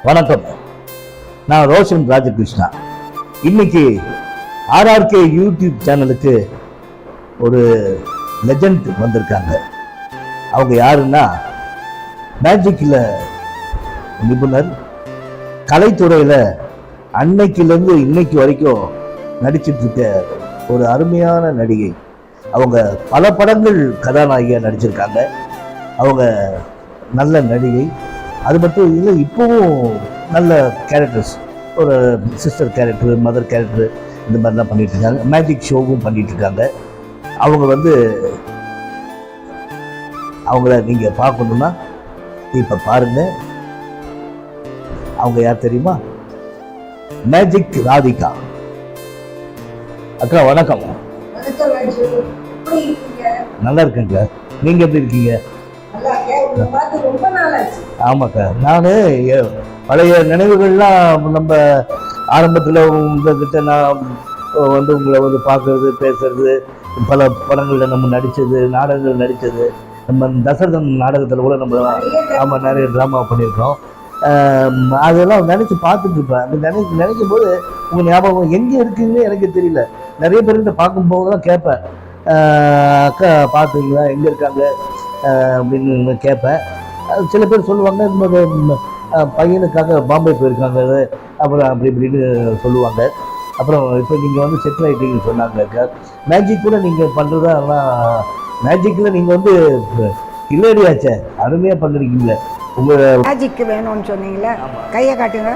வணக்கம், நான் ரோஷன் ராஜகிருஷ்ணா. இன்னைக்கு ஆர்ஆர்கே யூடியூப் சேனலுக்கு ஒரு லெஜண்ட் வந்திருக்காங்க. அவங்க யாருன்னா மேஜிக்கில் நிபுணர், கலைத்துறையில் அன்னைக்கிலேருந்து இன்னைக்கு வரைக்கும் நடிச்சிட்டு இருக்க ஒரு அருமையான நடிகை. அவங்க பல படங்கள் கதாநாயகியாக நடிச்சிருக்காங்க. அவங்க நல்ல நடிகை. அது மட்டும் இல்லை, இப்போவும் நல்ல கேரக்டர்ஸ், ஒரு சிஸ்டர் கேரக்டர், மதர் கேரக்டர், இந்த மாதிரிலாம் பண்ணிட்டு இருக்காங்க. மேஜிக் ஷோவும் பண்ணிட்டு இருக்காங்க. அவங்கள நீங்கள் பார்க்கணுன்னா இப்போ பாருங்க. அவங்க யார் தெரியுமா? மேஜிக் ராதிகா. அக்கா வணக்கம். நல்லா இருக்கேங்க. நீங்கள் எப்படி இருக்கீங்க? ஆமாக்கா, நான் பழைய நினைவுகள்லாம் நம்ம ஆரம்பத்தில் உங்ககிட்ட நான் உங்களை பார்க்கறது, பேசுறது, பல படங்களில் நம்ம நடித்தது, நாடகங்கள் நடித்தது, நம்ம தசரதன் நாடகத்தில் கூட நம்ம நிறைய ட்ராமா பண்ணியிருக்கோம். அதெல்லாம் நினச்சி பார்த்துட்டு இருப்பேன். அது நினைக்கும் போது உங்கள் ஞாபகம் எங்கே இருக்குன்னு எனக்கு தெரியல. நிறைய பேர்கிட்ட பார்க்கும்போது தான் கேட்பேன், அக்கா பார்த்துங்களா, எங்கே இருக்காங்க அப்படின்னு கேட்பேன். சில பேர் சொல்லுவாங்க, இந்த பையனுக்காக பாம்பே போயிருக்காங்க, அப்புறம் அப்படி இப்படின்னு சொல்லுவாங்க. அப்புறம் இப்போ நீங்கள் செட்டில் ஆகிட்டீங்கன்னு சொன்னாங்க. மேஜிக் கூட நீங்கள் பண்ணுறதா, ஆனால் மேஜிக்கில் நீங்கள் இல்லையாச்சே, அருமையாக பண்ணுறீங்களே. உங்கள் மேஜிக்கு வேணும்னு சொன்னீங்களே, கையை காட்டுங்க.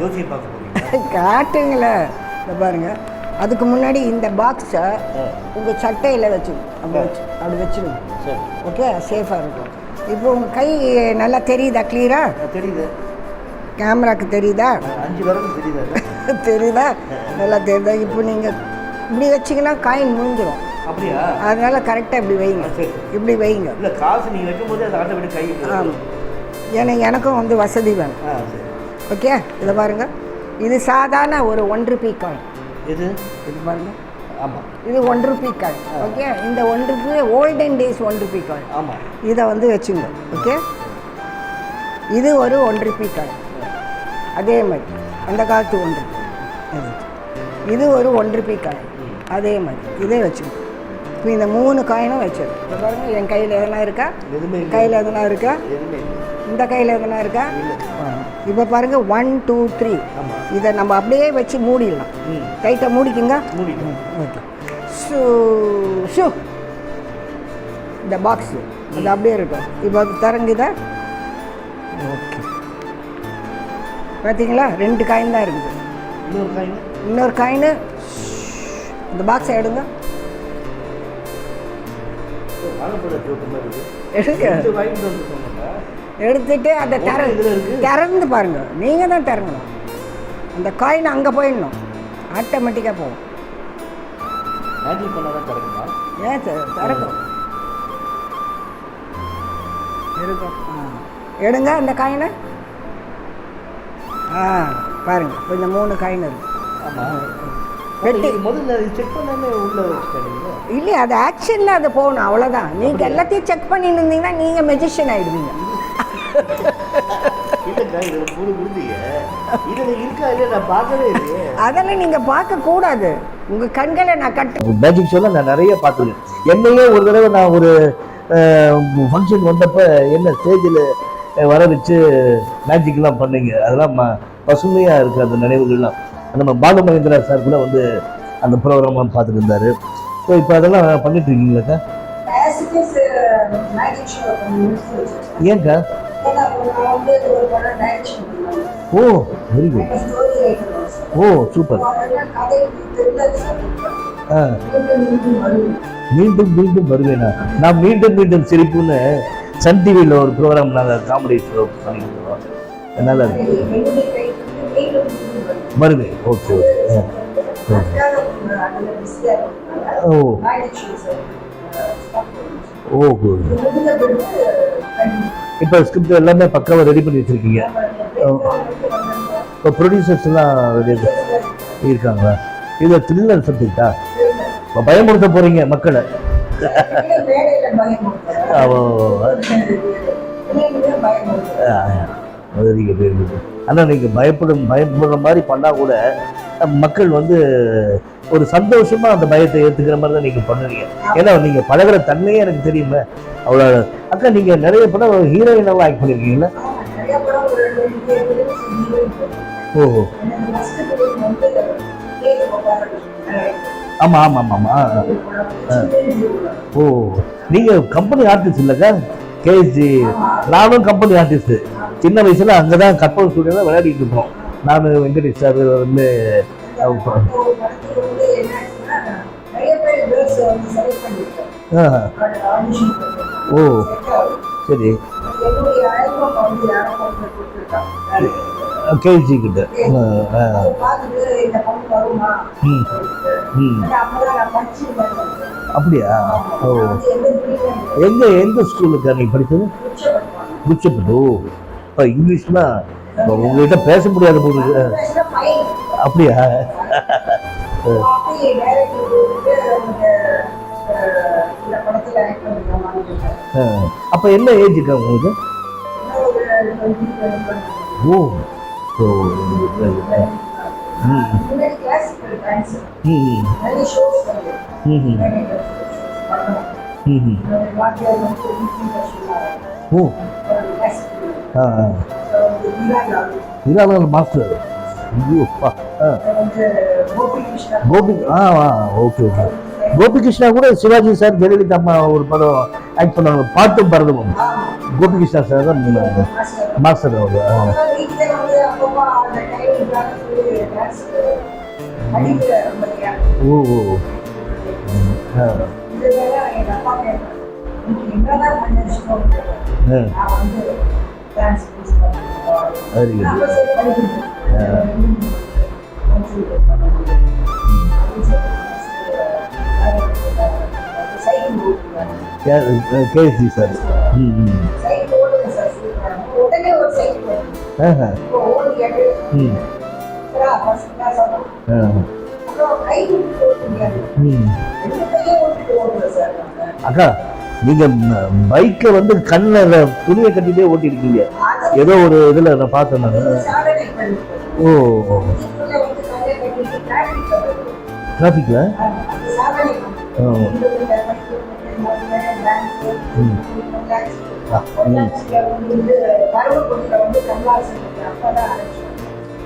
ஜோசியை பார்க்க காட்டுங்களே. இந்த பாருங்க, அதுக்கு முன்னாடி இந்த பாக்ஸை உங்கள் சட்டையில் அப்படி வச்சுடுங்க. ஓகே, சேஃபாக இருக்கும். இப்போ உங்கள் கை நல்லா தெரியுதா? கிளியராக தெரியுது? கேமராக்கு தெரியுதா? 5 விரல் தெரியுதா? தெரியுதா? நல்லா தெரியுதா? இப்போ நீங்கள் இப்படி வச்சிங்கன்னா காயின் முடிஞ்சிடும். அப்படியா? அதனால கரெக்டாக இப்படி வைங்க. இப்படி வைங்க. இல்லை, காசு நீங்கள் வைக்கும்போது அதை ஆட்டோமேட்டிக் கை. ஆமாம், ஏன்னா எனக்கும் வசதி வேணும். ஓகே, இதை பாருங்கள். இது சாதாரண ஒரு 1 ரூபீ காயின். இது பாருங்க. ஆமாம், இது 1 ரூபீ காயின். ஓகே, இந்த 1 ரூபீ ஓல்டன் டேஸ் 1 ரூபீ காயின். ஆமாம், இதை வச்சுங்க. ஓகே, இது ஒரு 1 ரூபீ காயின். அதே மாதிரி அந்த காலத்து 1 ரூபீ. இது ஒரு 1 ரூபீ காயின். அதே மாதிரி இதே வச்சுங்க. இப்போ இந்த 3 காயினும் வச்சிடும். இப்போ பாருங்கள், என் கையில் எதனா இருக்கா? கையில் எதனா இருக்கா? இந்த கையில் எதனா இருக்கா? இப்போ பாருங்கள், 1 2 3. இதை நம்ம அப்படியே வச்சு மூடிடலாம். டைட்டாக மூடிக்குங்க. ஓகே. ஷூ இந்த பாக்ஸு அது அப்படியே இருக்கும். இப்போ அது திறங்குதா? ஓகே, பார்த்தீங்களா? 2 காயின் தான் இருக்குது. இன்னொரு காயின். இந்த பாக்ஸை எடுங்க. எடுத்துட்டு அதை திறந்து பாருங்க. நீங்கள் தான் திறங்கணும். அந்த காயின் அங்கே போயிடணும், ஆட்டோமேட்டிக்காக போகும். ஏன் திறக்கும்? எடுங்க அந்த காயினை. பாருங்க, இப்போ இந்த 3 காயின் இருக்கு. இல்லையா, அது ஆக்ஷனில் அது போகணும், அவ்வளோதான். நீங்கள் எல்லாத்தையும் செக் பண்ணிட்டு இருந்தீங்கன்னா நீங்கள் மெஜிஷியன் ஆகிடுவீங்க. அதெல்லாம் நீங்கள் பார்க்கக்கூடாது. உங்கள் கண்களை நான் மேஜிக் ஷோல நான் நிறைய பார்த்துருக்கேன். என்னையே ஒரு தடவை நான் ஒரு ஃபங்க்ஷன் வந்தப்போ என்ன ஸ்டேஜில் வர வச்சு மேஜிக்லாம் பண்ணீங்க. அதெல்லாம் பசுமையாக இருக்குது அந்த நினைவுகள்லாம். நம்ம பாலு மகேந்திரா சார் கூட அந்த ப்ரோக்ராம்லாம் பார்த்துட்டு இருந்தார். ஸோ இப்போ அதெல்லாம் பண்ணிட்டு இருக்கீங்களாக்கா? ஏன்க்கா? ஓ, வெரி குட். ஓ, சூப்பர். மீண்டும் மீண்டும் வருவேனா? நான் மீண்டும் மீண்டும் சிரிப்புன்னு சன் டிவியில் ஒரு ப்ரோக்ராம் நாங்கள் காமெடி ஷோ பண்ணிட்டு இருக்கோம். அதனால வருவேன். ஓகே, ஓ ஓ குட். இப்போ ஸ்கிரிப்ட் எல்லாமே பக்காவாக ரெடி பண்ணி வச்சுருக்கீங்க. இப்போ ப்ரொடியூசர்ஸ்லாம் ரெடி இருக்காங்களா? இது த்ரில்லர் சப்ஜெக்டா? இப்போ பயமுறுத்த போகிறீங்க மக்களை? Very good very good. ஆனால் நீங்கள் பயப்படுற மாதிரி பண்ணால் கூட மக்கள் வந்து ஒரு சந்தோஷமாக அந்த பயத்தை ஏற்றுக்கிற மாதிரி தான் நீங்கள் பண்ணுவீங்க. ஏன்னா நீங்கள் பழகிற தன்மையே எனக்கு தெரியுமே. அவ்வளோ அக்கா நீங்கள் நிறைய படம் ஹீரோயினெல்லாம் ஆக்ட் பண்ணியிருக்கீங்களா? ஓஹோ ஆமாம் ஆமாம் ஆமாம். ஓ நீங்கள் கம்பெனி ஆர்டிஸ்ட் இல்லைக்கா? கேஎஸ்ஜி. நானும் கம்பெனி ஆர்டிஸ்ட்டு. சின்ன வயசில் அங்கே தான் கற்பனை ஸ்டூடியோவில் விளையாடிட்டு இருப்போம். நான் வெங்கடேஷ் சார் வந்து ஓ சரி கேஜி கிட்ட. அப்படியா? ஓ எந்த ஸ்கூலுக்கா நீ படித்தது? குச்சப்பட்டு. இப்போ இங்கிலீஷ்லாம் உங்ககிட்ட பேச முடியாத போது. அப்படியா? அப்போ என்ன ஏஜுக்கா உங்களுக்கு? ஓ ஓ ஓ மாஸ்டர். ஐயோப்பா. Gopi okay okay. கோபி கிருஷ்ணா கூட சிவாஜி சார் ஜெயலலிதா அம்மா ஒரு படம் ஆக்ட் பண்ணுவாங்க, பாட்டும் பரதமும். கோபி கிருஷ்ணா சார் தான் மாஸ்டர் அவங்க. ஓ ஓ வெரி குட். KSG sir. அக்கா நீங்க பைக்கை வந்து கண்ணில் துணியை கட்டிட்டே ஓட்டி இருக்கீங்க. ஏதோ ஒரு இதுல நான் பார்த்தேன் நான். ஓ டிராஃபிக்ல.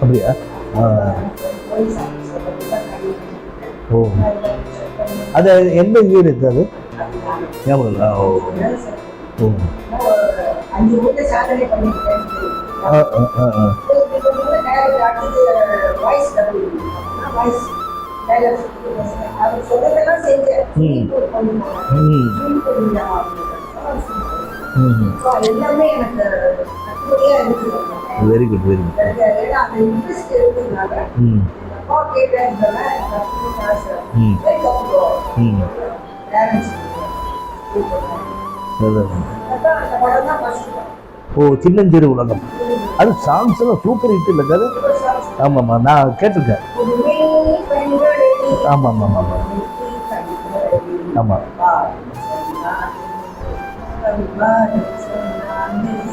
அப்படியா? ஓ அது எந்த வீடு இருக்காது? ஞாபகம். ஓ ஓ வெரி குட் வெரி குட். ஓ சின்னஞ்சிறு உலகம். அது சாங்ஸ் எல்லாம் சூப்பர் ஹிட் இல்லை அது? ஆமாம்மா நான் கேட்டிருக்கேன். ஆமாம் ஆமாம் ஆமாம் ஆமாம்.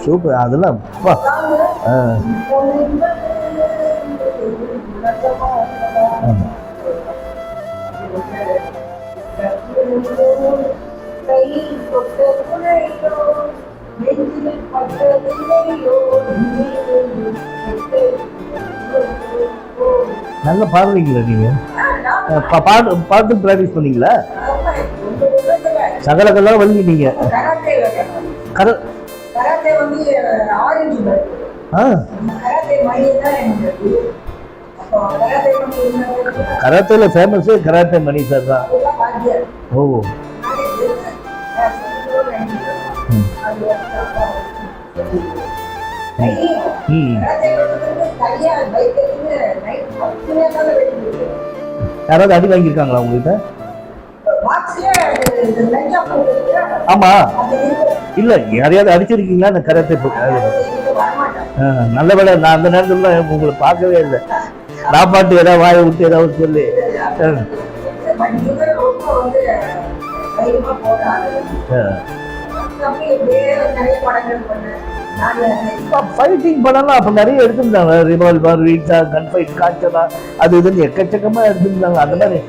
சூப்பர் அதெல்லாம். ஆமாம் நல்ல பாடுறீங்களா நீங்க? பாட்டு பிராக்டிஸ் பண்ணீங்களா? சகலகெல்லாம் வலிங்க. கராத்தேல ஃபேமஸ் கராத்தே மணி சார் தான். ஓ யாராவது அடி வாங்கியிருக்காங்களா உங்ககிட்ட? ஆமா இல்ல யாரையாவது அடிச்சிருக்கீங்களா? அந்த கராத்தே நல்ல வேலை நான் அந்த நேரத்துல உங்களை பார்க்கவே இல்லை. நான் பாட்டு ஏதாவது வாயை விட்டு ஏதாவது சொல்லி. ஃபைட்டிங் படம்லாம் அப்போ நிறைய எடுத்திருந்தாங்க. ரிவால்வர், ரீட்டா, கன் ஃபைட், காஞ்சனா, அது இதுன்னு எக்கச்சக்கமா எடுத்திருந்தாங்க. அந்த மாதிரி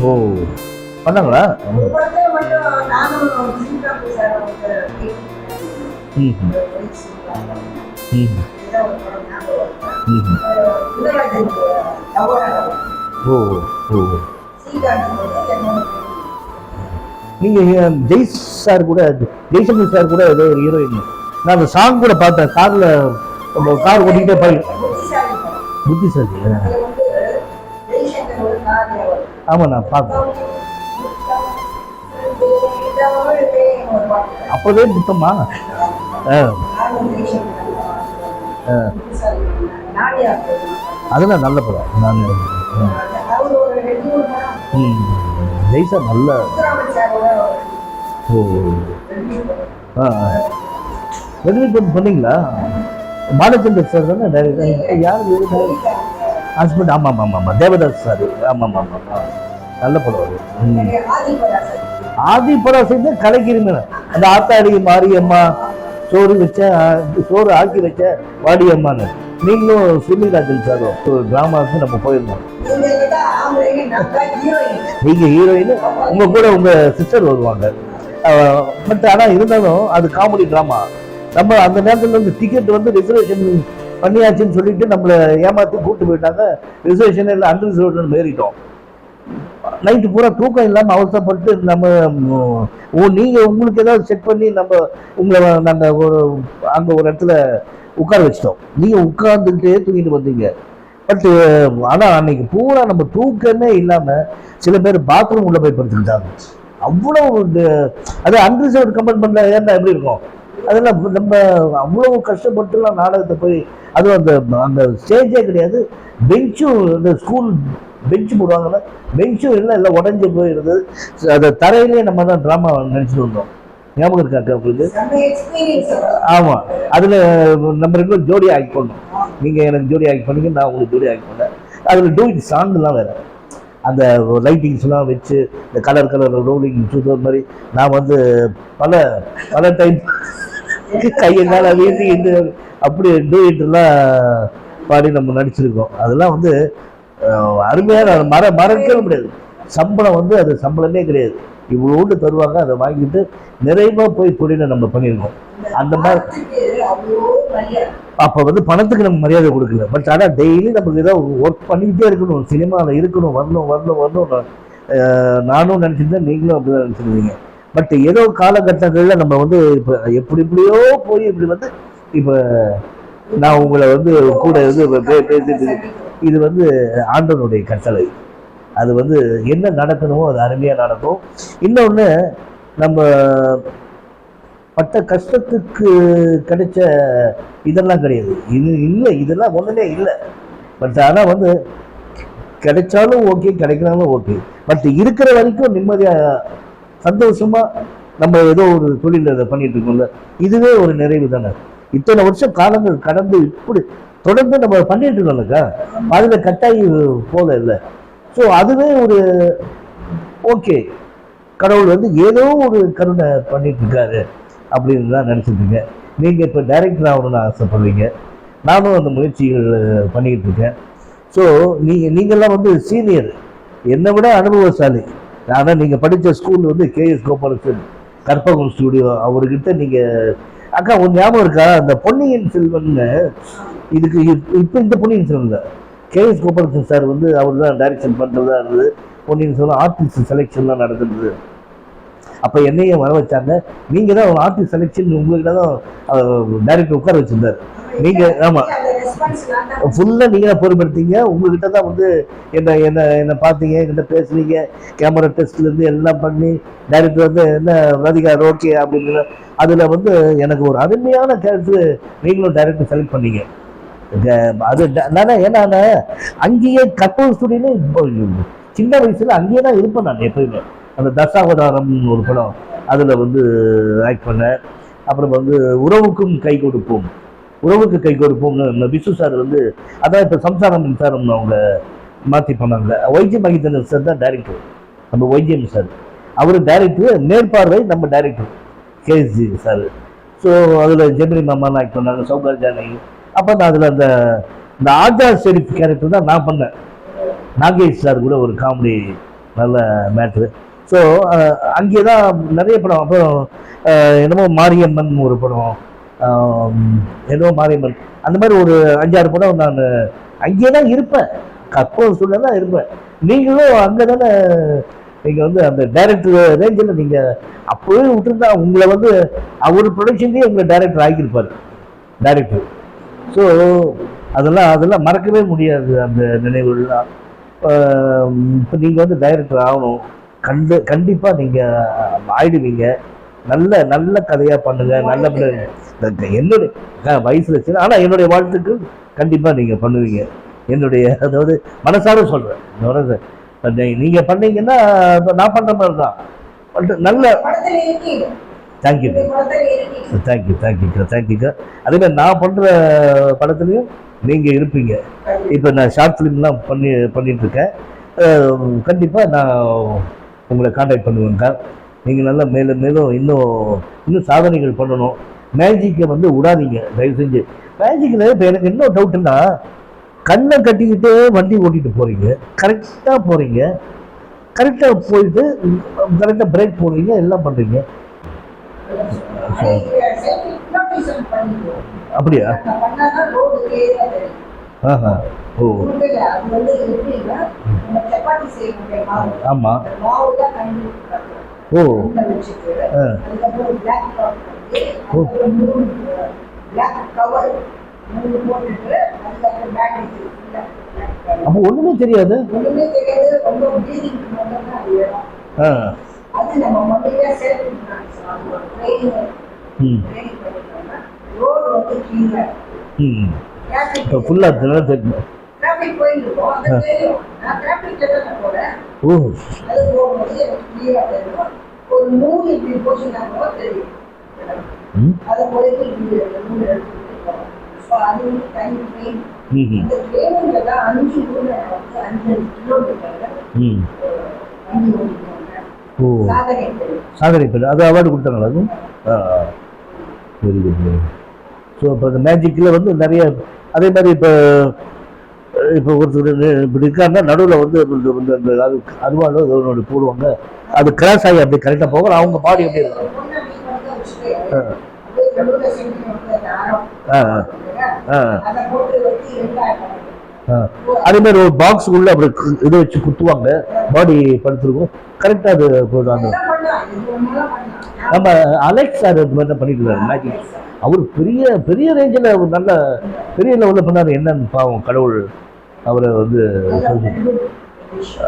ஓ பண்ணாங்களா? ம் ம் ஓ ஓ நீங்க ஜெய் சார் கூட, ஜெய்சங்கர் சார் கூட ஏதோ ஒரு ஹீரோயின், நான் அந்த சாங் கூட பார்த்தேன். கார்ல கார் ஓட்டிக்கிட்டே போய் புத்திசாலி. ஆமா நான் பார்த்தேன். அப்பவே புத்தமா அதெல்லாம் நல்ல படம். நான் ஜெய்சா நல்ல ஓ ரெகுலேட் பண்ணீங்களா? பாலச்சந்தர் சார் தானே டைரக்டர். யார் ஹஸ்பண்ட்? ஆமாம் ஆமாம் ஆமாம் தேவதாஸ் சார். ஆமாம் ஆமாம் ஆமாம் நல்ல படம் அது. ஆதி படம் கலைக்கிருமே. அந்த ஆத்தாடி மாரியம்மா சோறு வச்ச, சோறு ஆக்கி வச்ச வாடியம்மான்னு. நீங்களும் சுனிராஜன் சாரும் ஒரு டிராமாவுக்கு நம்ம போயிருந்தோம். நீங்க ஹீரோயின், உங்க கூட உங்க சிஸ்டர் வருவாங்க. பட் ஆனால் இருந்தாலும் அது காமெடி ட்ராமா. நம்ம அந்த நேரத்தில் வந்து டிக்கெட் வந்து ரிசர்வேஷன் பண்ணியாச்சுன்னு சொல்லிட்டு நம்மளை ஏமாற்றி கூப்பிட்டு போயிட்டாங்க. ரிசர்வேஷன் இல்லை, அன்ரிசர்வேஷன் ஏறிட்டோம். நைட்டு பூரா தூக்கம் இல்லாமல் அவசரப்பட்டு நம்ம நீங்கள் உங்களுக்கு ஏதாவது செக் பண்ணி நம்ம உங்களை நாங்கள் அங்கே ஒரு இடத்துல உட்கார வச்சிட்டோம். நீங்கள் உட்கார்ந்துக்கிட்டே தூங்கிட்டு வந்தீங்க. பட் ஆனால் அன்னைக்கு பூரா நம்ம தூக்கமே இல்லாமல் சில பேர் பாத்ரூம் உள்ள போய் படுத்துக்கிட்டாங்க. அவ்வளோ அது அன்ரிசர்வ்டு கம்பார்ட்மெண்ட்ல ஏன்னா எப்படி இருக்கும்? அதெல்லாம் நம்ம அவ்வளோ கஷ்டப்பட்டுலாம் நாடகத்தை போய், அதுவும் அந்த அந்த ஸ்டேஜே கிடையாது. பெஞ்சும் இந்த ஸ்கூல் பெஞ்சு போடுவாங்கல்ல, பெஞ்சும் எல்லாம் உடஞ்சி போயிருந்தது. அந்த தரையிலேயே நம்ம தான் ட்ராமா நினச்சிட்டு வந்தோம். ஞாபகம் இருக்காக்கா உங்களுக்கு? ஆமாம், அதில் நம்ம ரெண்டும் ஜோடி ஆக்ட் பண்ணோம். நீங்கள் எனக்கு ஜோடி ஆக்ட் பண்ணீங்க, நான் உங்களுக்கு ஜோடி ஆக்ட் பண்ணேன். அதில் டூயிட் சாங்லாம் வேறு, அந்த லைட்டிங்ஸ்லாம் வச்சு இந்த கலர் ரோலிங் சூப்பர் மாதிரி நான் வந்து பல பல டைம் கையெல்லாம் வீசி இந்த அப்படி டூயிட்லாம் பாடி நம்ம நடிச்சிருக்கோம். அதெல்லாம் வந்து அருமையான மறக்கவே முடியாது. சம்பளம் வந்து அது சம்பளமே கிடையாது. இவ்வளோண்டு தருவாங்க, அதை வாங்கிட்டு நிறைவாக போய் தொழிலை நம்ம பண்ணியிருக்கோம். அந்த மாதிரி அப்போ வந்து பணத்துக்கு நம்ம மரியாதை கொடுக்கல. பட் ஆனால் டெய்லி நமக்கு ஏதோ ஒர்க் பண்ணிக்கிட்டே இருக்கணும், சினிமாவில் இருக்கணும், வரணும். நானும் நினச்சிருந்தேன், நீங்களும் அப்படிதான் நினச்சிருந்தீங்க. பட் ஏதோ காலகட்டங்களில் நம்ம வந்து இப்போ எப்படியோ போய் இப்படி வந்து இப்போ நான் உங்களை வந்து கூட வந்து பேசிட்டு, இது வந்து ஆண்டவனுடைய கட்டளை. அது வந்து என்ன நடக்கணுமோ அது அருமையாக நடக்கும். இன்னொன்று, நம்ம பட்ட கஷ்டத்துக்கு கிடைச்ச இதெல்லாம் கிடையாது. இது இல்லை, இதெல்லாம் ஒன்றுமே இல்லை. பட் ஆனால் வந்து கிடைச்சாலும் ஓகே, கிடைக்கலாலும் ஓகே. பட் இருக்கிற வரைக்கும் நிம்மதியாக சந்தோஷமாக நம்ம ஏதோ ஒரு தொழில் அதை பண்ணிட்டு இருக்கோம்ல, இதுவே ஒரு நிறைவு தானே. இத்தனை வருஷம் காலங்கள் கடந்து இப்படி தொடர்ந்து நம்ம பண்ணிட்டு இருக்கோம்லக்கா, அதில் கட்டாயி போல இல்லை. ஸோ அதுவே ஒரு ஓகே, கடவுள் வந்து ஏதோ ஒரு கருணை பண்ணிட்டு இருக்காரு அப்படின்னு தான் நினச்சிட்டு இருக்கேன். நீங்கள் இப்போ டைரக்டர் ஆகணும்னு ஆசைப்படுவீங்க, நானும் அந்த முயற்சிகள் பண்ணிக்கிட்டு இருக்கேன். ஸோ நீங்கள்லாம் வந்து சீனியர், என்னை விட அனுபவசாலி. ஆனால் நீங்கள் படித்த ஸ்கூல் வந்து கேஎஸ் கோபாலகிருஷ்ணன் கற்பகம் ஸ்டூடியோ, அவர்கிட்ட நீங்கள் அக்கா ஒரு ஞாபகம் இருக்கா? அந்த பொன்னியின் செல்வன்னு, இதுக்கு இப்போ இந்த பொன்னியின் செல்வன் தான் கேஎஸ் கோபாலகிருஷ்ணன் சார் வந்து அவர் தான் டைரக்ஷன் பண்ணுறதா இருந்தது. பொன்னியின் செல்வன் ஆர்டிஸ்ட் செலெக்ஷன்லாம் நடக்குது. அப்போ என்னையும் வர வச்சாங்க. நீங்கள் தான் ஆர்டிஸ்ட் செலெக்ஷன் உங்கள்கிட்ட தான் டைரக்டர் உட்கார வச்சுருந்தார். நீங்கள் ஆமாம் ஃபுல்லாக நீங்கள் தான் பொறுப்படுத்தீங்க. உங்கள்கிட்ட தான் வந்து என்னை பார்த்தீங்க, என்கிட்ட பேசுனீங்க, கேமரா டெஸ்ட்லேருந்து எல்லாம் பண்ணி டைரக்டர் வந்து என்ன ராதிகா ஓகே அப்படின்னு. அதில் வந்து எனக்கு ஒரு அருமையான கேரக்டர் நீங்களும் டைரக்டர் செலக்ட் பண்ணீங்க. அது ஏன்னா அங்கேயே கற்பகம் ஸ்டுடியோன்னு சின்ன வயசுல அங்கேயே தான் இருப்பேன் நான் எப்பயுமே. அந்த தசாவதாரம் ஒரு படம், அதில் வந்து ஆக்ட் பண்ணேன். அப்புறம் வந்து உறவுக்கும் கை கொடுப்போம், உறவுக்கு கை கொடுப்போம்னு விசு சார் வந்து, அதான் இப்போ சம்சாரம் மின்சாரம் அவங்க மாற்றி பண்ணாங்க. ஒய்ஜி மகிதன் சார் தான் டைரக்டர், நம்ம ஒய்ஜிஎம் சார். அவர் டைரக்டர், மேற்பார்வை நம்ம டைரக்டர் கேஎஸ்ஜி சார். ஸோ அதில் ஜெமினி மாமான்னு ஆக்ட் பண்ணாங்க, சௌகார் ஜானகி. அப்போ நான் அதில் அந்த ஆஜாத் ஷெரீப் கேரக்டர் தான் நான் பண்ணேன். நாகேஷ் சார் கூட ஒரு காமெடி நல்ல மேட்ரு. ஸோ அங்கே தான் நிறைய படம். அப்புறம் என்னமோ மாரியம்மன் ஒரு படம், என்னமோ மாரியம்மன், அந்த மாதிரி ஒரு 5-6 படம் நான் அங்கேயே தான் இருப்பேன். கற்பனை சூழ்நிலை தான் இருப்பேன். நீங்களும் அங்கே தானே, நீங்கள் வந்து அந்த டைரக்டர் ரேஞ்சில் நீங்கள் அப்போவே விட்டுருந்தா உங்களை வந்து அவர் ப்ரொடக்ஷன்லேயே உங்களை டைரக்டர் ஆகியிருப்பார் டைரக்டர். ஸோ அதெல்லாம் மறக்கவே முடியாது அந்த நினைவுகள்லாம். இப்போ நீங்கள் வந்து டைரக்டர் ஆகணும், கண்டிப்பாக நீங்கள் ஆயிடுவீங்க. நல்ல நல்ல கதையாக பண்ணுங்க. நல்ல என்னுடைய வயசில் சரி, ஆனால் என்னுடைய வாழ்த்துக்கு கண்டிப்பாக நீங்கள் பண்ணுவீங்க. என்னுடைய அதாவது மனசார சொல்கிறேன். நீங்கள் பண்ணீங்கன்னா நான் பண்ணுற மாதிரி தான். நல்ல தேங்க்யூ. அதேமாதிரி நான் பண்ணுற படத்துலையும் நீங்கள் இருப்பீங்க. இப்போ நான் ஷார்ட் ஃபிலிம்லாம் பண்ணிட்டு இருக்கேன். கண்டிப்பாக நான் உங்களை கான்டாக்ட் பண்ணுவேங்க. நீங்கள் நல்லா மேலும் மேலும் இன்னும் சாதனைகள் பண்ணணும். மேஜிக்கை வந்து விடாதீங்க தயவு செஞ்சு. மேஜிக்கில் இப்போ எனக்கு என்ன டவுட்டுன்னா, கண்ணை கட்டிக்கிட்டே வண்டி ஓட்டிகிட்டு போகிறீங்க, கரெக்டாக போகிறீங்க, கரெக்டாக போயிட்டு கரெக்டாக பிரேக் போடுறீங்க, எல்லாம் பண்ணுறீங்க. அப்படியா? ஆஹா. ஓ ஆமாம். ஓ அப்போ ஒண்ணுமே தெரியாது. இப்போ ஃபுல்லாக ஓ சாதனை பண்ண அது அவார்டு கொடுத்தாங்களா? அது வெரி குட். ஸோ இப்போ இந்த மேஜிக்கில் வந்து நிறைய அதே மாதிரி இப்போ ஒருத்தர் இப்படி இருக்காருன்னா நடுவில் வந்து அந்த அது அருவாளோ ஒன்று போடுவாங்க, அது கிராஸ் ஆகி அப்படியே கரெக்டாக போகலாம். அவங்க பாடி எப்படி இருக்கும்? அதே மாதிரி ஒரு பாக்ஸ் உள்ள அப்படி இதை வச்சு குத்துவாங்க, பாடி படுத்துருக்கும், கரெக்டாக அது போடுவாங்க. நம்ம அலெக்ஸ் சார் இது மாதிரி தான் பண்ணிட்டு இருக்காரு மேஜிக். அவர் பெரிய பெரிய ரேஞ்சில் ஒரு நல்ல பெரிய லெவலில் பண்ணார். என்னன்னு பாவம் கடவுள் அவரை வந்து.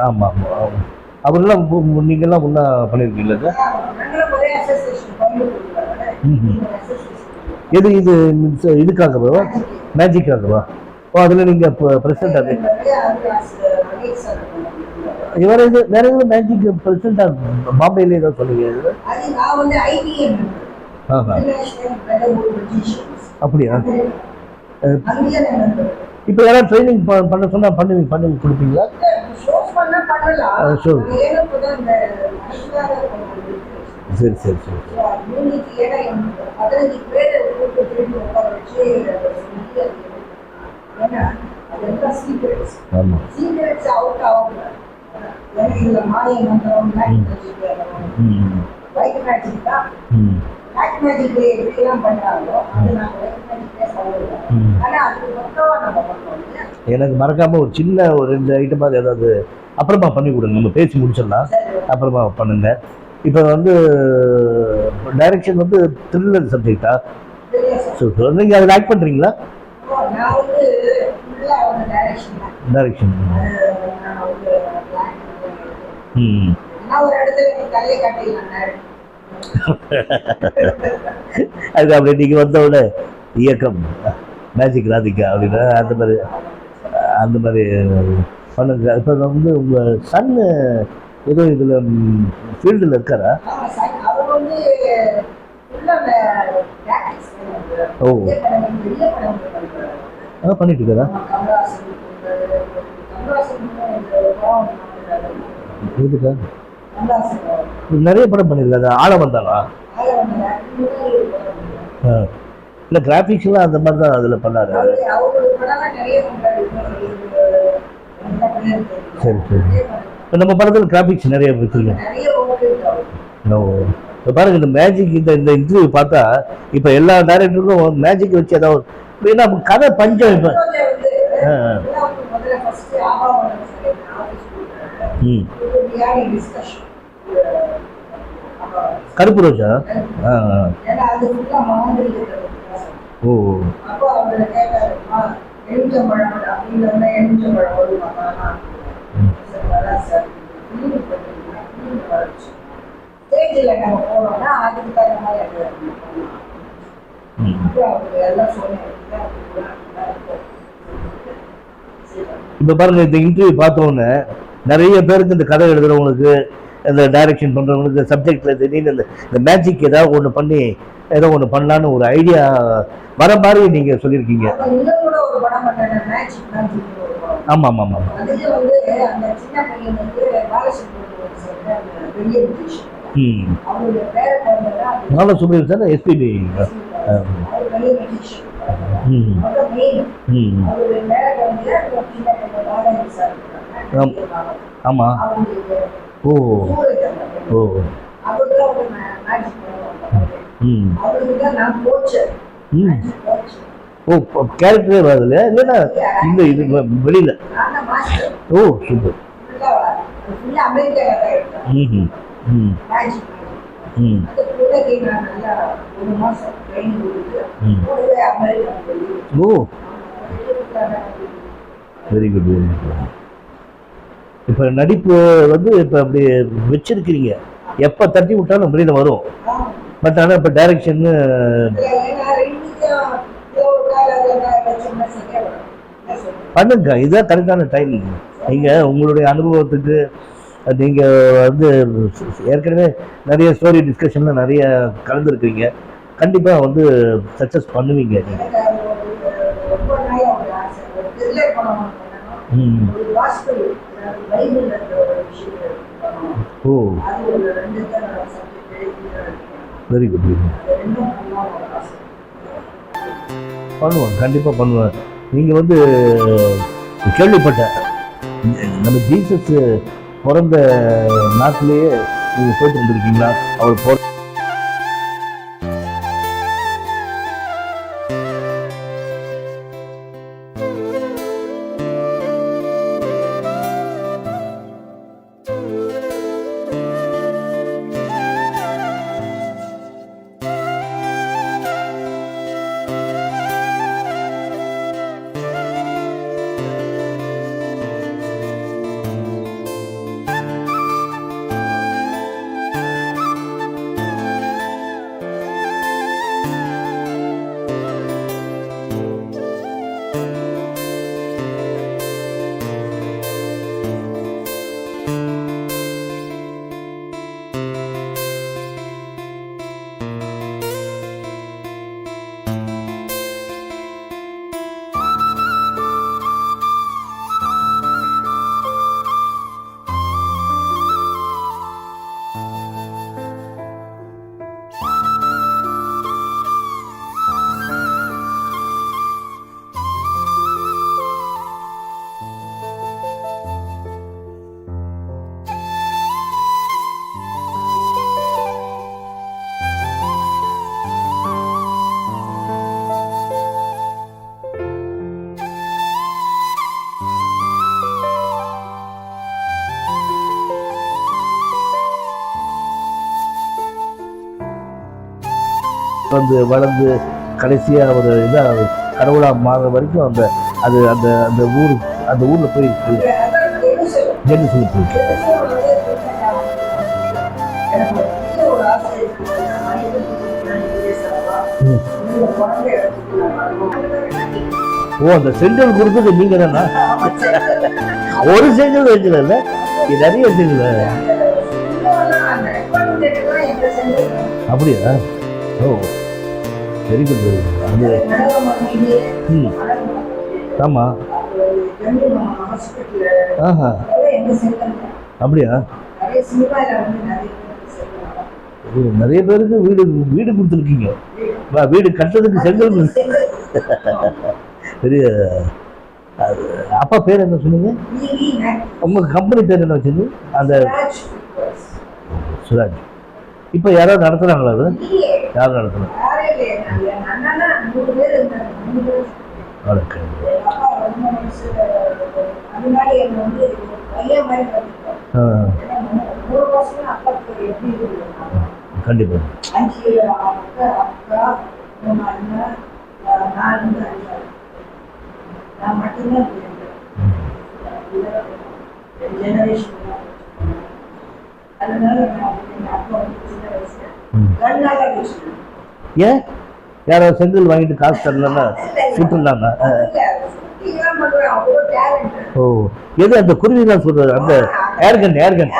ஆமாம் ஆமாம். அவரெல்லாம் நீங்கள்லாம் ஒன்றா பண்ணியிருக்கீங்களா சார்? எது இதுக்காகவா? மேஜிக்காகவா? ஓ அதில் நீங்கள் இப்போ பிரசிடண்ட் அது வேற எதுவும் மேஜிக் பிரசிடண்டாக பாம்பேல ஏதோ சொல்லுங்க. அப்படியா? இப்போ யாராவது ட்ரைனிங் பண்ண சொன்னால் பண்ணி கொடுப்பீங்களா? சரி சரி சரி. ஆமாம். எனக்கு மறக்காம ஒரு சின்ன ஒரு 2 ஐட்டமாவது ஏதாவது அப்புறமா பண்ணி கொடுங்க. நம்ம பேசி முடிச்சிடலாம், அப்புறமா பண்ணுங்க. இப்போ வந்து டைரக்ஷன் வந்து த்ரில்லர் சப்ஜெக்டா? நீங்கள் அதில் ஆக்ட் பண்ணுறீங்களா? டைரக்ஷன். அதுக்கு அப்படி நீங்கள் வந்தோட இயக்கம் மேஜிக் ராதிகா அப்படின்னா அந்த மாதிரி பண்ணுங்க. இப்போ வந்து உங்கள் சன்னு ஏதோ இதில் ஃபீல்டில் இருக்காரா? ஓ அதான் பண்ணிட்டு இருக்காரா? இதுக்கா நிறைய படம் பண்ணியிருக்காரு. ஆழ வந்தாளா? இல்லை கிராஃபிக்ஸ்லாம் அந்த மாதிரி தான் அதில் பண்ணாரு. சரி சரி. இப்போ நம்ம படத்தில் கிராஃபிக்ஸ் நிறைய வச்சுருக்கேன். இப்போ பாருங்க இந்த மேஜிக் இந்த இன்டர்வியூ பார்த்தா இப்போ எல்லா டைரக்டருக்கும் மேஜிக் வச்சு ஏதாவது ஏன்னா கதை பஞ்சம் இப்போ. கருப்பு ரோஜா. ஓ இப்போ பாருங்க இந்த இன்டர்வியூ பார்த்தோன்னே நிறைய பேருக்கு இந்த கதை எழுதுறவங்களுக்கு இந்த டைரக்ஷன் பண்ணுறவங்களுக்கு சப்ஜெக்டில் திடீர்னு இந்த மேஜிக் ஏதாவது ஒன்று பண்ணி ஏதோ ஒன்று பண்ணலான்னு ஒரு ஐடியா வர மாதிரி நீங்கள் சொல்லியிருக்கீங்க. ஆமாம் ஆமாம் ஆமாம். நல்லா சொல்லியிருக்கு சார். எஸ்பிபி. ஆமாம். ஓ ஓ. ஓ கேரக்டரே வருது இல்லைன்னா இந்த இது வெளியில. ஓ சூப்பர். ஓ வெரி குட் வெரி குட். இப்போ நடிப்பு வந்து இப்போ அப்படி வச்சிருக்கிறீங்க, எப்போ தட்டி விட்டாலும் வெளியில் வரும். பட் ஆனால் இப்போ டைரக்ஷன்னு பண்ணுங்க. இதுதான் கரெக்டான டைம். நீங்கள் உங்களுடைய அனுபவத்துக்கு நீங்கள் வந்து ஏற்கனவே நிறைய ஸ்டோரி டிஸ்கஷனில் நிறைய கலந்துருக்கீங்க. கண்டிப்பாக வந்து சக்ஸஸ் பண்ணுவீங்க. ஓ வெரி குட். பண்ணுவேன், கண்டிப்பாக பண்ணுவேன். நீங்கள் வந்து கேள்விப்பட்டேன் நம்ம ஜீசஸ் பிறந்த நாட்டிலேயே நீங்கள் போயிட்டு வந்துருக்கீங்களா? அவர் வந்து வளர்ந்து கடைசியாக ஒரு இதாக கடவுளாக மாற வரைக்கும் அந்த அது அந்த அந்த ஊரில் போய் ஜென்னு சொல்லி போயிருக்கு. ஓ அந்த செங்கல் கொடுத்தது நீங்க தானா? ஒரு செங்கல் வைக்கல, நிறைய செங்கல். அப்படியா? ஓ வெரி குட் வெரி குட். அது ஆமாம். ஆஹா அப்படியா? நிறைய பேருக்கு வீடு வீடு கொடுத்துருக்கீங்க. வீடு கட்டுறதுக்கு செங்கல் பெரிய அப்பா பேர் என்ன சொன்னீங்க? உங்க கம்பெனி பேர் என்ன வச்சிருந்து? அந்த சுராஜ். இப்போ யாராவது நடத்துறாங்களா அது? யாரும் நடத்துறாங்க? கண்டிப்பா. ஏன் யாராவது செங்கல் வாங்கிட்டு காசு தரலன்னா சுட்டுலாங்க? ஓ, எது அந்த குருவி தான் சொல்றது? அந்த ஏர்கன் ஏர்கன்.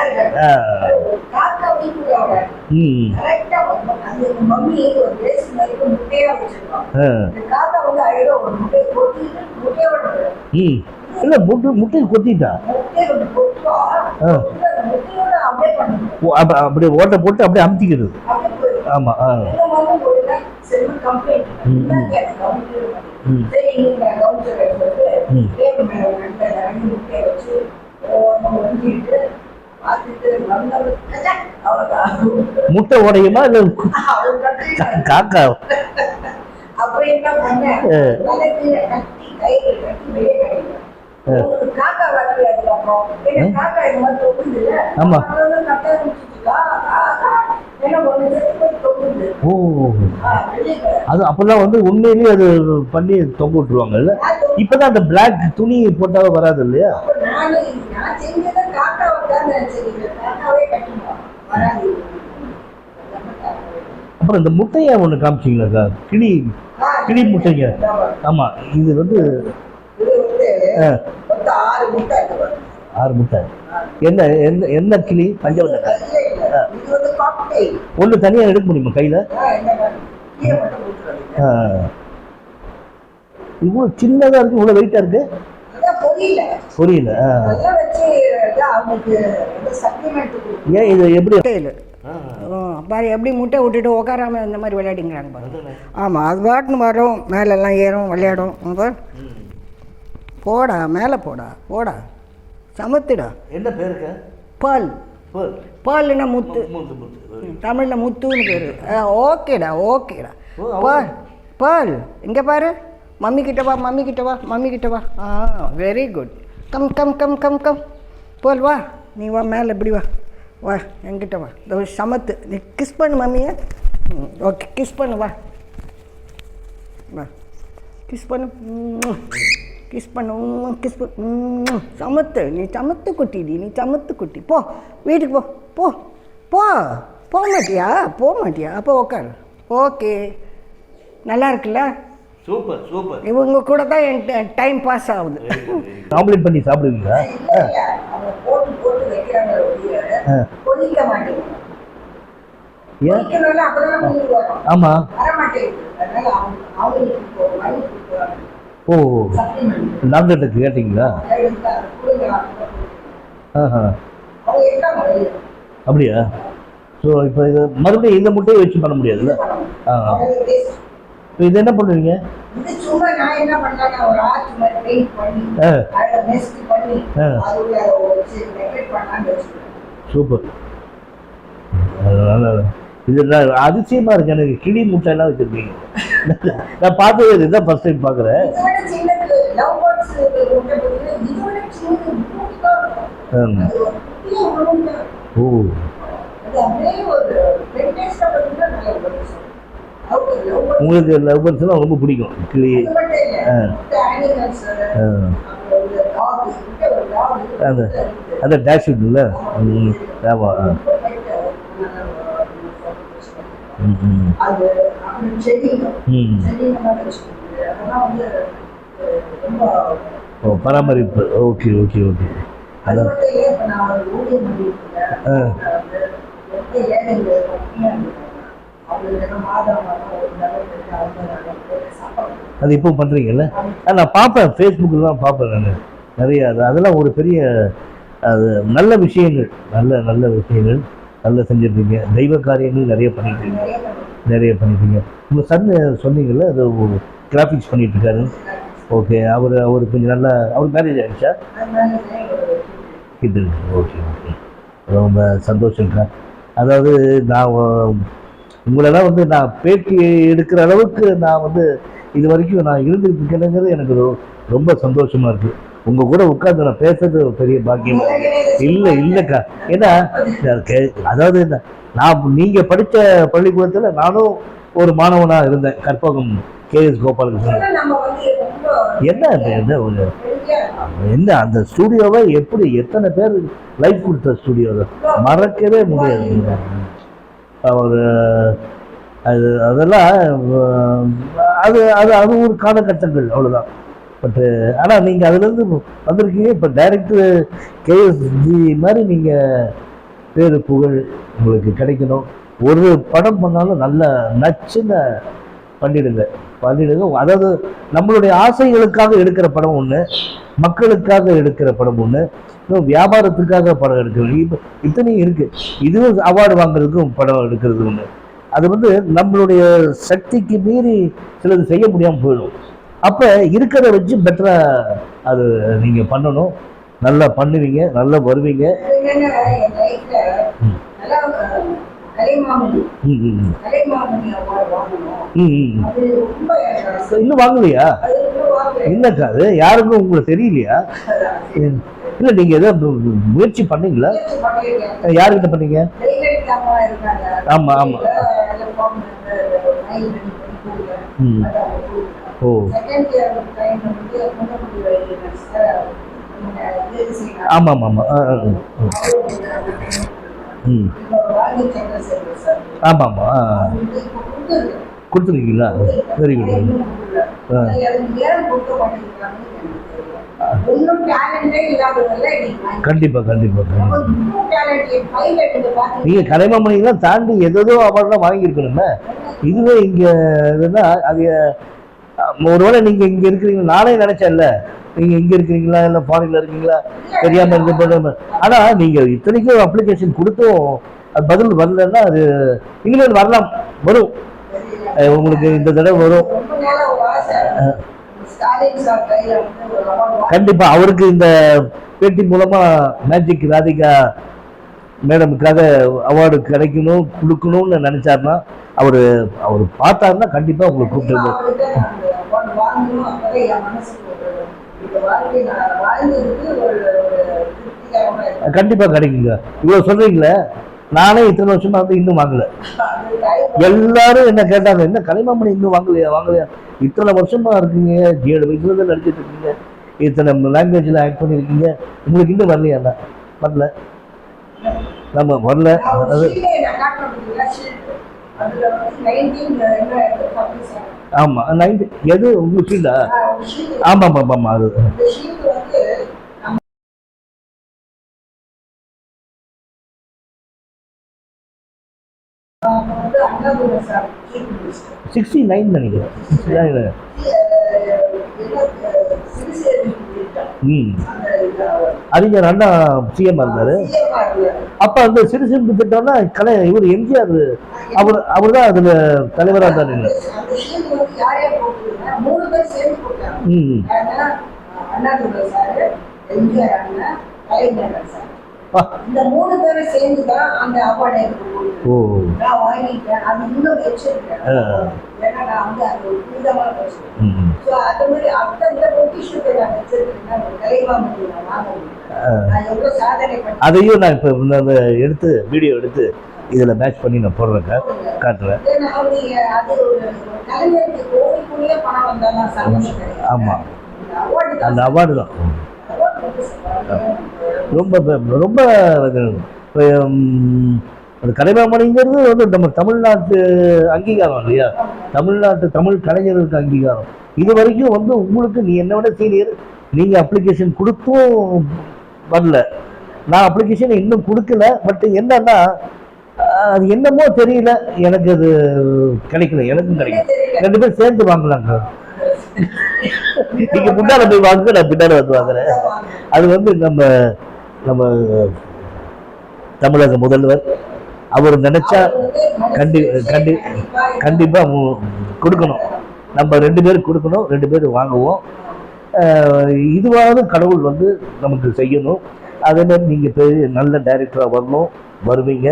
இல்ல முட்டை கொத்திட்டா அப்படியே ஓட்ட போட்டு அப்படியே அமுத்திக்கிறது. ஆமா. முட்டை உடையுமா இல்ல காக்கா? அப்படி என்ன பண்ண ஆமா. ஓ, அது அப்பெல்லாம் வந்து உண்மையிலேயே அது பண்ணி தொங்க விட்டுருவாங்கல்ல. இப்பதான் அந்த பிளாக் துணி போட்டாவே வராது இல்லையா? அப்புறம் இந்த முட்டையை ஒண்ணு காமிச்சிங்களா? கிளி கிளி முட்டைங்க. ஆமா, இது வந்து 6 முட்டை. என்ன என்ன என்ன கிளி? பஞ்சவட்ட ஒண்ணு தனியா எடுக்க முடியுமா கையில? இவ்வளவு சின்னதா இருக்கு, இவ்வளவு வெயிட்டா இருக்கு. புரியல. ஏன் இது எப்படி பாரு, எப்படி முட்டை விட்டுட்டு உட்காராம இந்த மாதிரி விளையாடிங்கிறாங்க பாரு. ஆமாம், அது பாட்டுன்னு வரும், மேலெல்லாம் ஏறும், விளையாடும். பாரு, போடா மேலே போடா போடா, சமத்துடா. என்ன பேருக்கு? பால். பால்னா முத்து, தமிழில் முத்துன்னு பேர். ஓகேடா ஓகேடா. பால் பால். இங்கே பாரு, மம்மி கிட்ட வா, மம்மி கிட்ட வா, மம்மி கிட்ட வா. Very good. Come come come come come. போல் வா, நீ வா மேலே, இப்படி வா வா, என்கிட்ட வா. இந்த சமத்து, நீ கிஸ் பண்ணு மம்மியை. ஓகே, கிஸ் பண்ணு, வா வா, கிஸ் பண்ணு, கிஸ் பண்ணு, கிஸ் பண்ணு. சமத்து, நீ சமத்து குட்டிடி, நீ சமத்து குட்டி. போ வீட்டுக்கு போ, போ போ. போக மாட்டியா? போக மாட்டியா? அப்போ உட்காரு. ஓகே, நல்லா இருக்குல்ல? Super super. இவங்க கூட தான் என் டைம் பாஸ் ஆகுது. ஆம்லெட் பண்ணி சாப்பிடுவீங்களா? ஆமா. ஓ, டாக்டர்கிட்ட கேட்டீங்களா? அப்படியா? ஸோ இப்போ இது மறுபடியும் இந்த முட்டையை வச்சு பண்ண முடியாதுல்ல? இப்போ இது என்ன பண்ணுவீங்க? சூப்பர். இது அதிசயமா இருக்கு எனக்கு, கிளி முட்டை எல்லாம் வச்சிருக்கீங்க. நான் பார்த்தது இதுதான் ஃபர்ஸ்ட் டைம் பார்க்குறேன். ஓ, உங்களுக்கு லவ் பேர்ட்ஸ்லாம் ரொம்ப பிடிக்கும்? கிளி, அந்த டேஷ் இருக்குல்ல? ஆமாம். பராமரிப்பு. Okay okay okay. அதான் அது இப்போ பண்ணுறீங்கல்ல? நான் பார்ப்பேன், ஃபேஸ்புக்கில் பார்ப்பேன் நான் நிறைய. அதெல்லாம் ஒரு பெரிய அது நல்ல விஷயங்கள், நல்ல நல்ல விஷயங்கள் நல்லா செஞ்சிருக்கீங்க. தெய்வ காரியங்கள் நிறைய பண்ணிட்டு இருக்கீங்க. நிறைய பண்ணிட்டீங்க. உங்கள் சன் சொன்னீங்கல்ல, அது கிராஃபிக்ஸ் பண்ணிட்டு இருக்காரு. ஓகே, அவர் கொஞ்சம் நல்லா, அவர் மேரேஜ் ஆகிடுச்சா? இது ஓகே ஓகே, ரொம்ப சந்தோஷங்க. அதாவது நான் உங்களெல்லாம் வந்து நான் பேட்டி எடுக்கிற அளவுக்கு நான் வந்து இது வரைக்கும் நான் இருந்துகிட்டு இருக்கேனுங்கிறது எனக்கு ரொம்ப சந்தோஷமா இருக்கு. உங்க கூட உட்காந்து நான் பேசுறது ஒரு பெரிய பாக்கியம். இல்லைக்கா, ஏன்னா அதாவது நான் நீங்க படித்த பள்ளிக்கூடத்தில் நானும் ஒரு மாணவனா இருந்தேன், கற்பகம் KS கோபாலகிருஷ்ணன். என்ன அந்த ஸ்டூடியோவை எப்படி எத்தனை பேர் லைஃப் கொடுத்த ஸ்டூடியோவை மறக்கவே முடியாது. ஒரு அதெல்லாம் அது அது அது ஒரு காலகட்டங்கள், அவ்வளோதான். பட்டு ஆனால் நீங்கள் அதுலேருந்து வந்திருக்கீங்க. இப்போ டைரக்டர் KSG மாதிரி நீங்கள் பேரு புகழ் உங்களுக்கு கிடைக்கணும். ஒரு படம் பண்ணாலும் நல்ல நச்சுன்னு பண்ணிடுங்க. அதாவது நம்மளுடைய ஆசைகளுக்காக எடுக்கிற படம் ஒன்று, மக்களுக்காக எடுக்கிற படம் ஒன்று, இன்னும் வியாபாரத்துக்காக படம் எடுக்கிறது இப்போ இத்தனையும் இருக்குது. இதுவும் அவார்டு வாங்குறதுக்கும் படம் எடுக்கிறது ஒன்று. அது வந்து நம்மளுடைய சக்திக்கு மீறி சிலது செய்ய முடியாமல் போயிடும். அப்போ இருக்கிறத வச்சு பெட்டராக அது நீங்கள் பண்ணணும். நல்லா பண்ணுவீங்க, நல்லா வருவீங்க. இன்னும் வாங்கலையா? என்னக்கா அது யாருக்கும் உங்களுக்கு தெரியலையா? இல்லை, நீங்கள் ஏதோ முயற்சி பண்ணீங்களா? யாருக்கிட்ட பண்ணீங்க? ஆமாம் ஆமாம். ஓ, ஆமாம் ஆமாம். ஆமாம் ஆமாம். கொடுத்துருக்கீங்களா? Very good. கண்டிப்பா கண்டிப்பா. நீங்க கலைமாமணிலாம் தாண்டி ஏதோ அவார்ட்லாம் வாங்கியிருக்கணுமே. இதுவே இங்க இதுன்னா அது ஒருவேளை நீங்க இங்க இருக்கிறீங்க நானே நினைச்சேன்ல, நீங்க இங்க இருக்கிறீங்களா இல்ல ஃபாரின்ல இருக்கீங்களா தெரியாம இருக்கு. ஆனா நீங்க இத்தனைக்கும் அப்ளிகேஷன் கொடுத்தும் அது பதில் வரலன்னா அது இனிமேல் வரலாம், வரும் உங்களுக்கு இந்த தடவை வரும் கண்டிப்பா. அவருக்கு இந்த பேட்டி மூலமா மேஜிக் ராதிகா மேடமுக்காக அவார்டு கிடைக்கணும் கொடுக்கணும்னு நினைச்சாருன்னா அவரு பார்த்தாருன்னா கண்டிப்பா உங்களுக்கு கூப்பிட்டு கண்டிப்பா கிடைக்குங்க. இவ்வளவு சொல்றீங்களே, நானே இத்தனை வருஷமா வந்து இன்னும் வாங்கல. எல்லாரும் என்ன கேட்டாங்க, என்ன கலைமாமணி இன்னும் வாங்கலையா? இத்தனை வருஷமா இருக்கீங்க, 7 வயசுல தான் நடிச்சிட்டு இருக்கீங்க, இத்தனை லாங்குவேஜ்ல ஆக்ட் பண்ணிருக்கீங்க, உங்களுக்கு இன்னும் வரலையா? வரல, நம்ம வரல. ஆமா 90 எது உங்களுக்கு ஃபீல்டா? ஆமா ஆமா ஆமா. அது 69 நினைக்கிறேன். அறிஞர் அண்ணா சிஎம் இருந்தாரு. அப்ப அந்த சிறுசிறு திட்டம்னா இவர் எம்ஜிஆர் அவர் தான் அதுல தலைவரா இருந்தாரு. இந்த 3 பேரும் சேர்ந்து தான் அந்த அவார்டை நான் வாங்கிட்டேன். அது இன்னும் வச்சிருக்கேன். ஏன்னா நான் வந்து அது ஒரு புனிதமான விஷயம். ஸோ அது மாதிரி அந்த பொக்கிஷத்தை நான் வச்சிருக்கேன். கலைமாமணி நான் வாங்கினேன். நான் எவ்வளோ சாதனை பண்ணேன் அதையும் நான் இப்போ அந்த எடுத்து வீடியோ எடுத்து இதில் மேட்ச் பண்ணி நான் போடுறேன், காட்டுறேன். அது ஒரு கலைஞருக்கு கோவிலுக்குள்ளேயே பணம் வந்தாலும் சந்தோஷம் கிடையாது. ஆமாம், அந்த அவார்டு தான் ரொம்ப ரொம்ப கலைமாமணிங்கிறது வந்து நம்ம தமிழ்நாட்டு அங்கீகாரம் இல்லையா? தமிழ் கலைஞர்களுக்கு அங்கீகாரம். இது வரைக்கும் வந்து உங்களுக்கு நீ என்ன விட சீனியர், நீங்கள் அப்ளிகேஷன் கொடுத்தும் வரல, நான் அப்ளிகேஷன் இன்னும் கொடுக்கல. பட் என்னன்னா அது என்னமோ தெரியல, எனக்கு அது கிடைக்கல, எனக்கும் கிடைக்கல. 2 பேரும் சேர்ந்து வாங்கலாங்க. நீங்க முன்னால போய் வாங்க, நான் பின்னால வந்து வாங்குறேன். அது வந்து நம்ம தமிழக முதல்வர் அவர் நினைச்சா கண்டிப்பா கொடுக்கணும். நம்ம 2 பேரும் கொடுக்கணும், 2 பேரும் வாங்குவோம். இதுவாவது கடவுள் வந்து நமக்கு செய்யணும். அதே மாதிரி நீங்கள் பெரிய நல்ல டைரக்டராக வரணும், வருவீங்க.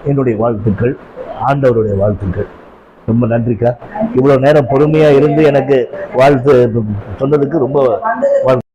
என்னுடைய வாழ்த்துக்கள், ஆண்டவருடைய வாழ்த்துக்கள். ரொம்ப நன்றிக்கா. இவ்வளோ நேரம் பொறுமையாக இருந்து எனக்கு வாழ்த்து சொன்னதுக்கு ரொம்ப வாழ்த்து.